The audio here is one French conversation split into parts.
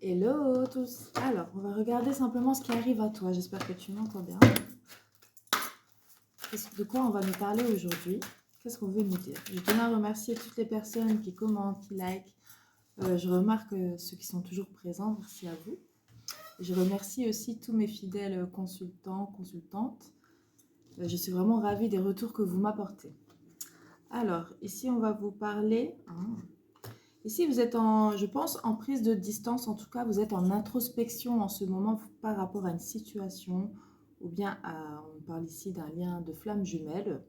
Hello tous. Alors, on va regarder simplement ce qui arrive à toi. J'espère que tu m'entends bien. De quoi on va nous parler aujourd'hui? Qu'est-ce qu'on veut nous dire? Je tenais à remercier toutes les personnes qui commentent, qui likent. Je remarque ceux qui sont toujours présents. Merci à vous. Je remercie aussi tous mes fidèles consultants, consultantes. Je suis vraiment ravie des retours que vous m'apportez. Alors, ici, on va vous parler... Ici, vous êtes je pense, en prise de distance. En tout cas, vous êtes en introspection en ce moment par rapport à une situation ou bien on parle ici d'un lien de flamme jumelle.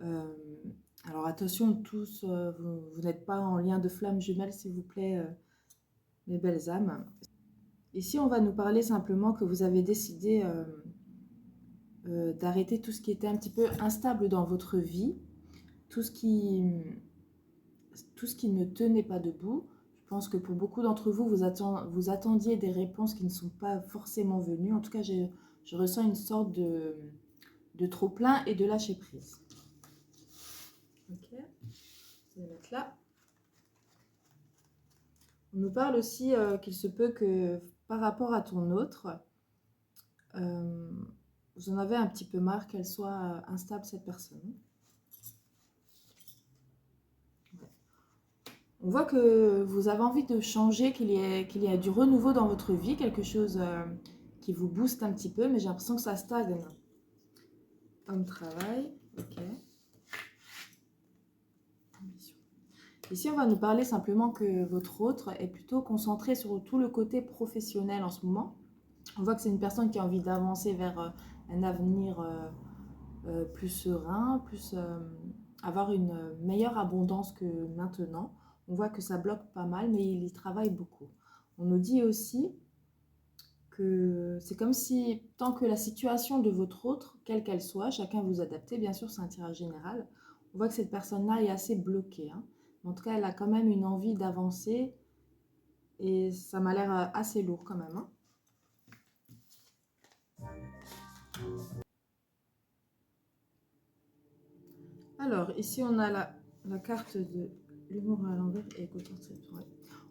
Alors attention tous, vous n'êtes pas en lien de flamme jumelle, s'il vous plaît, mes belles âmes. Ici, on va nous parler simplement que vous avez décidé d'arrêter tout ce qui était un petit peu instable dans votre vie, tout ce qui ne tenait pas debout. Je pense que pour beaucoup d'entre vous, vous attendiez des réponses qui ne sont pas forcément venues. En tout cas, je ressens une sorte de trop-plein et de lâcher-prise. Ok, je vais mettre là. On nous parle aussi qu'il se peut que par rapport à ton autre, vous en avez un petit peu marre qu'elle soit instable, cette personne. On voit que vous avez envie de changer, qu'il y ait du renouveau dans votre vie, quelque chose qui vous booste un petit peu, mais j'ai l'impression que ça stagne. Homme-travail, ok. Ici, on va nous parler simplement que votre autre est plutôt concentré sur tout le côté professionnel en ce moment. On voit que c'est une personne qui a envie d'avancer vers un avenir plus serein, avoir une meilleure abondance que maintenant. On voit que ça bloque pas mal, mais il y travaille beaucoup. On nous dit aussi que c'est comme si, tant que la situation de votre autre, quelle qu'elle soit, chacun vous adaptez, bien sûr c'est un tirage général, on voit que cette personne-là est assez bloquée. En tout cas, elle a quand même une envie d'avancer et ça m'a l'air assez lourd quand même. Alors, ici on a la carte de l'humour à l'envers et éco-portrait. Ouais.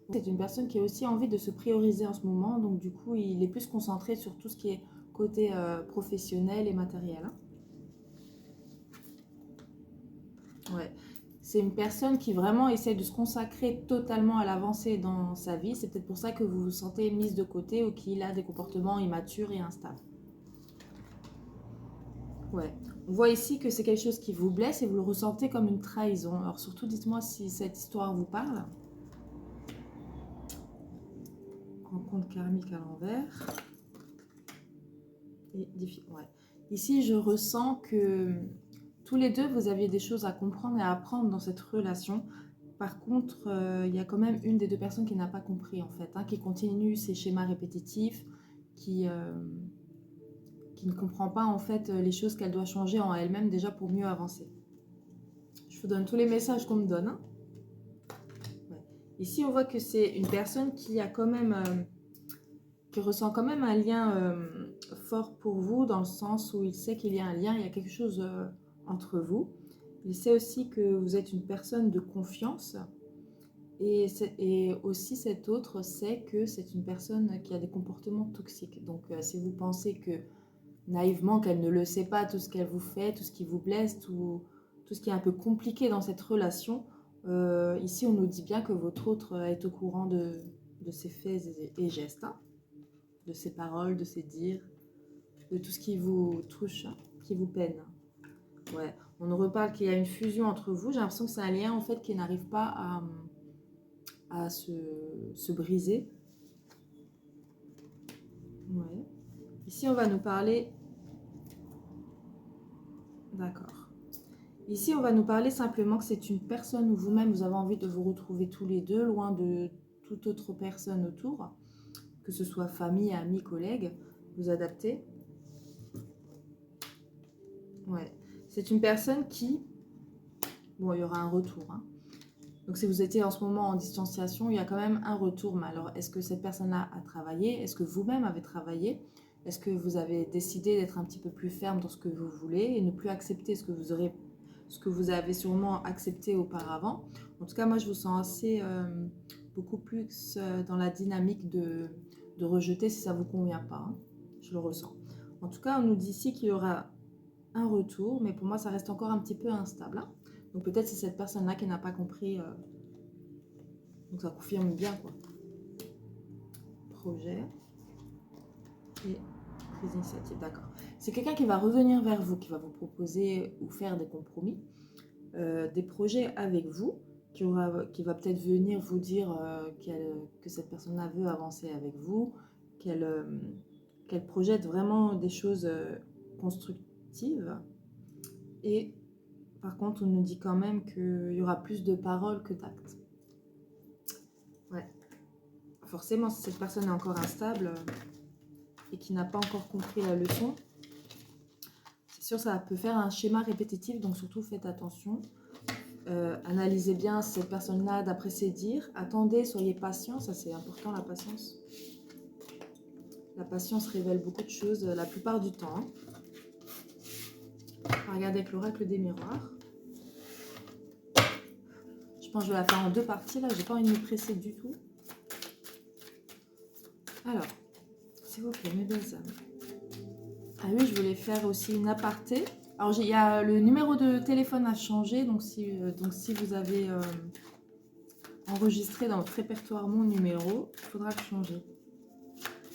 C'est une personne qui a aussi envie de se prioriser en ce moment, donc du coup il est plus concentré sur tout ce qui est côté professionnel et matériel. Ouais. C'est une personne qui vraiment essaie de se consacrer totalement à l'avancée dans sa vie. C'est peut-être pour ça que vous vous sentez mise de côté ou qu'il a des comportements immatures et instables. Ouais. On voit ici que c'est quelque chose qui vous blesse et vous le ressentez comme une trahison. Alors surtout, dites-moi si cette histoire vous parle. Rencontre karmique à l'envers. Et ouais. Ici, je ressens que tous les deux, vous aviez des choses à comprendre et à apprendre dans cette relation. Par contre, il y a quand même une des deux personnes qui n'a pas compris, en fait, qui continue ses schémas répétitifs, qui ne comprend pas, en fait, les choses qu'elle doit changer en elle-même déjà pour mieux avancer. Je vous donne tous les messages qu'on me donne. Ouais. Ici, on voit que c'est une personne qui a quand même... qui ressent quand même un lien fort pour vous, dans le sens où il sait qu'il y a un lien, il y a quelque chose entre vous. Il sait aussi que vous êtes une personne de confiance. Et aussi cet autre sait que c'est une personne qui a des comportements toxiques. Donc si vous pensez que naïvement qu'elle ne le sait pas, tout ce qu'elle vous fait, tout ce qui vous blesse, tout ce qui est un peu compliqué dans cette relation, ici on nous dit bien que votre autre est au courant de ses faits et gestes, de ses paroles, de ses dires, de tout ce qui vous touche, qui vous peine. Ouais. On nous reparle qu'il y a une fusion entre vous. J'ai l'impression que c'est un lien en fait qui n'arrive pas à se briser. Ouais. Ici, on va nous parler... D'accord. Ici, on va nous parler simplement que c'est une personne où vous-même, vous avez envie de vous retrouver tous les deux, loin de toute autre personne autour, que ce soit famille, amis, collègues, vous adaptez. Ouais. C'est une personne qui... Bon, il y aura un retour, Donc si vous étiez en ce moment en distanciation, il y a quand même un retour. Mais alors, est-ce que cette personne-là a travaillé? Est-ce que vous-même avez travaillé? Est-ce que vous avez décidé d'être un petit peu plus ferme dans ce que vous voulez et ne plus accepter ce que vous avez sûrement accepté auparavant? En tout cas, moi, je vous sens assez beaucoup plus dans la dynamique de rejeter si ça ne vous convient pas, hein. Je le ressens. En tout cas, on nous dit ici qu'il y aura un retour, mais pour moi, ça reste encore un petit peu instable, hein. Donc peut-être c'est cette personne-là qui n'a pas compris. Donc ça confirme bien, quoi. Projet et prise d'initiative, d'accord. C'est quelqu'un qui va revenir vers vous, qui va vous proposer ou faire des compromis, des projets avec vous, qui va peut-être venir vous dire que cette personne-là veut avancer avec vous, qu'elle projette vraiment des choses constructives. Et par contre, on nous dit quand même qu'il y aura plus de paroles que d'actes. Ouais. Forcément, si cette personne est encore instable et qui n'a pas encore compris la leçon, c'est sûr, ça peut faire un schéma répétitif, donc surtout faites attention. Analysez bien cette personne-là d'après ses dires. Attendez, soyez patient, ça c'est important, la patience. La patience révèle beaucoup de choses la plupart du temps, hein. On va regarder avec l'oracle des miroirs. Je pense que je vais la faire en 2 parties, là, j'ai pas envie de me presser du tout. Alors, s'il vous plaît, mes belles âmes. Ah oui, je voulais faire aussi une aparté. Alors, il y a le numéro de téléphone à changer, donc si vous avez enregistré dans votre répertoire mon numéro, il faudra le changer.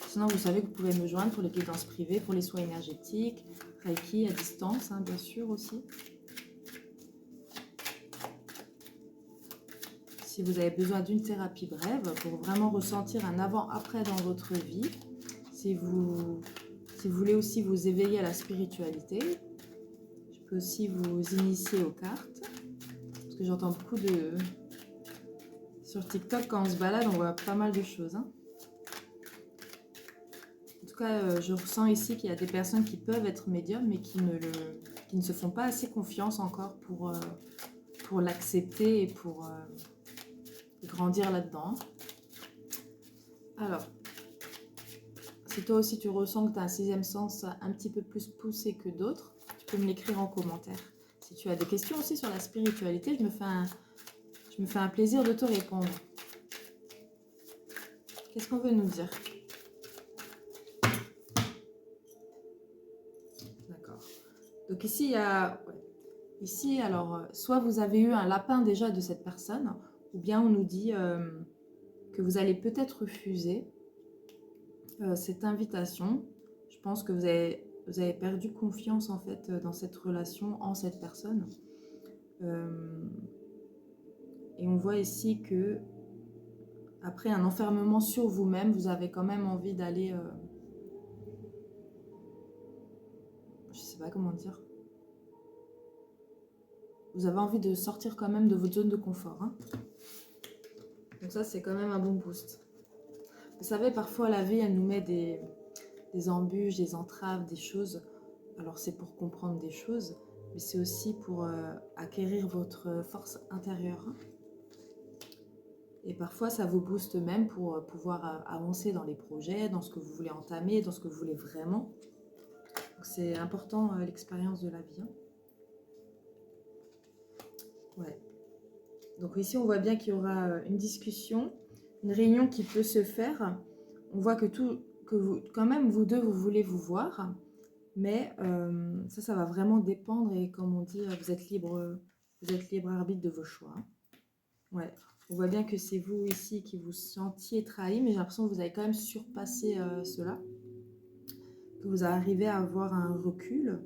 Sinon, vous savez que vous pouvez me joindre pour les guidances privées, pour les soins énergétiques, Reiki à distance, hein, bien sûr aussi. Si vous avez besoin d'une thérapie brève pour vraiment ressentir un avant-après dans votre vie, si vous voulez aussi vous éveiller à la spiritualité, je peux aussi vous initier aux cartes. Parce que j'entends beaucoup de... Sur TikTok, quand on se balade, on voit pas mal de choses, hein. En tout cas, je ressens ici qu'il y a des personnes qui peuvent être médiums, mais qui ne se font pas assez confiance encore pour l'accepter et pour grandir là-dedans. Alors, si toi aussi tu ressens que tu as un 6e sens un petit peu plus poussé que d'autres, tu peux me l'écrire en commentaire. Si tu as des questions aussi sur la spiritualité, je me fais un plaisir de te répondre. Qu'est-ce qu'on veut nous dire? D'accord. Donc ici, il y a... Ici, alors, soit vous avez eu un lapin déjà de cette personne, ou bien on nous dit que vous allez peut-être refuser cette invitation. Je pense que vous avez perdu confiance en fait dans cette relation, en cette personne. Et on voit ici que après un enfermement sur vous-même, vous avez quand même envie d'aller... je sais pas comment dire. Vous avez envie de sortir quand même de votre zone de confort, hein. Donc ça, c'est quand même un bon boost. Vous savez, parfois la vie, elle nous met des embûches, des entraves, des choses. Alors c'est pour comprendre des choses, mais c'est aussi pour acquérir votre force intérieure, hein. Et parfois, ça vous booste même pour pouvoir avancer dans les projets, dans ce que vous voulez entamer, dans ce que vous voulez vraiment. Donc c'est important, l'expérience de la vie, hein. Ouais. Donc ici, on voit bien qu'il y aura une discussion, une réunion qui peut se faire. On voit que quand même, vous deux, vous voulez vous voir. Mais ça va vraiment dépendre. Et comme on dit, vous êtes libre arbitre de vos choix. Ouais. On voit bien que c'est vous ici qui vous sentiez trahi, mais j'ai l'impression que vous avez quand même surpassé cela. Que vous arrivez à avoir un recul.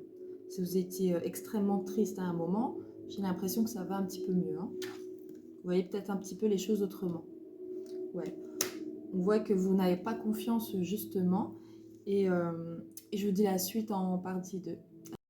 Si vous étiez extrêmement triste à un moment, j'ai l'impression que ça va un petit peu mieux, hein. Vous voyez peut-être un petit peu les choses autrement. Ouais. On voit que vous n'avez pas confiance justement. Et je vous dis la suite en partie 2.